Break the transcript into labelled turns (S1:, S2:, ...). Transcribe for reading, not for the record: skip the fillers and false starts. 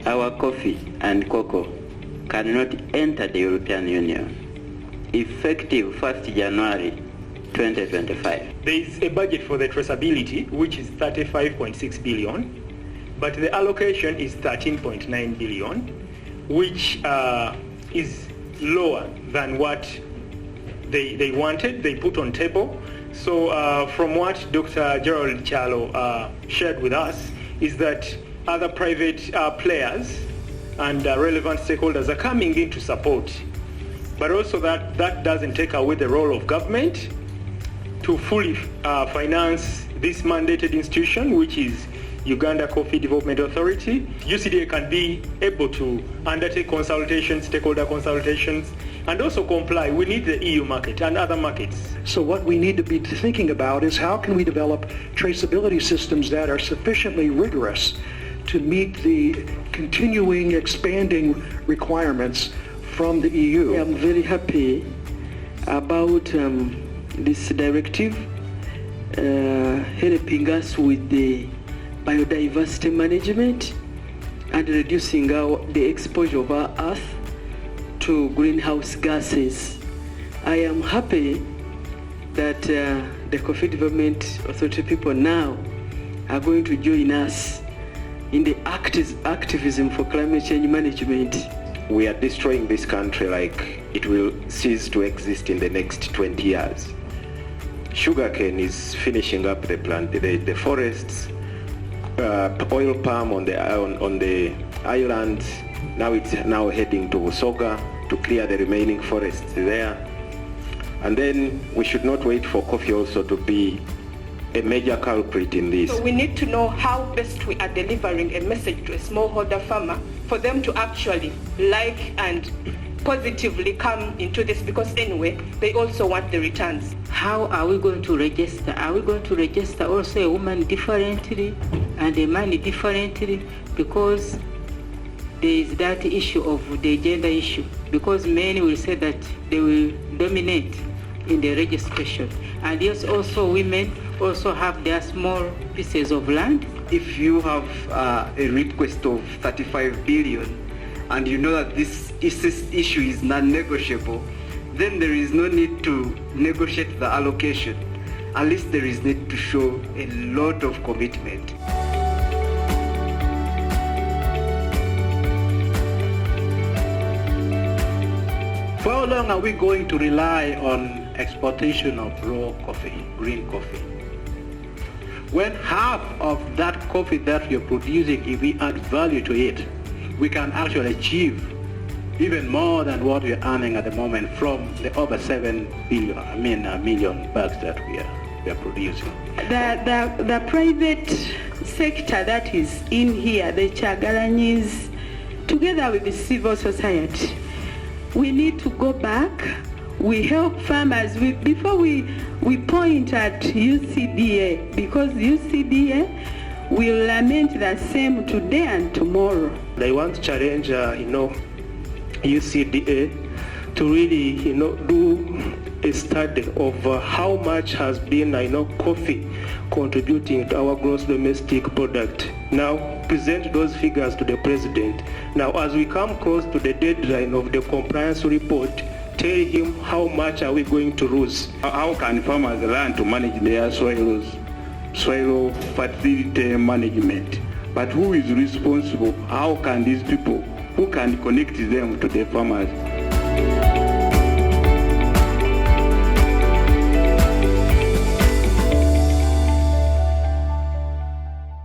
S1: our coffee and cocoa cannot enter the European Union effective 1st January 2025.
S2: There is a budget for the traceability, which is 35.6 billion, but the allocation is 13.9 billion, which is lower than what they wanted, they put on table. So from what Dr. Gerald Chalo shared with us is that other private players and relevant stakeholders are coming in to support. But also that doesn't take away the role of government to fully finance this mandated institution, which is Uganda Coffee Development Authority. UCDA can be able to undertake consultations, stakeholder consultations, and also comply. We need the EU market and other markets.
S3: So what we need to be thinking about is how can we develop traceability systems that are sufficiently rigorous to meet the continuing expanding requirements from the EU.
S4: I'm very happy about this directive helping us with the biodiversity management and reducing the exposure of our earth to greenhouse gases. I am happy that the Coffee Development Authority people now are going to join us in the activism for climate change management.
S5: We are destroying this country like it will cease to exist in the next 20 years. Sugarcane is finishing up the forests, oil palm on the island. Now it's heading to Usoga to clear the remaining forests there. And then we should not wait for coffee also to be a major culprit in this.
S6: So we need to know how best we are delivering a message to a smallholder farmer for them to actually like and positively come into this, because anyway, they also want the returns.
S4: How are we going to register? Are we going to register also a woman differently and a man differently? Because there is that issue of the gender issue, because men will say that they will dominate in the registration. And yes, also women also have their small pieces of land.
S7: If you have a request of 35 billion and you know that this issue is non-negotiable, then there is no need to negotiate the allocation. At least there is need to show a lot of commitment.
S8: For how long are we going to rely on exportation of raw coffee, green coffee? When half of that coffee that you're producing, if we add value to it, we can actually achieve even more than what we're earning at the moment from the over 7 million bags that we are producing.
S9: The private sector that is in here, the Chagalanyis, together with the civil society, we need to go back. We help farmers before we point at UCDA, because UCDA will lament the same today and tomorrow.
S2: They want to challenge, UCDA to really, do a study of how much has been, coffee contributing to our gross domestic product. Now, present those figures to the president. Now, as we come close to the deadline of the compliance report, tell him how much are we going to lose.
S10: How can farmers learn to manage their soil fertility management? But who is responsible? How can these people, who can connect them to the farmers?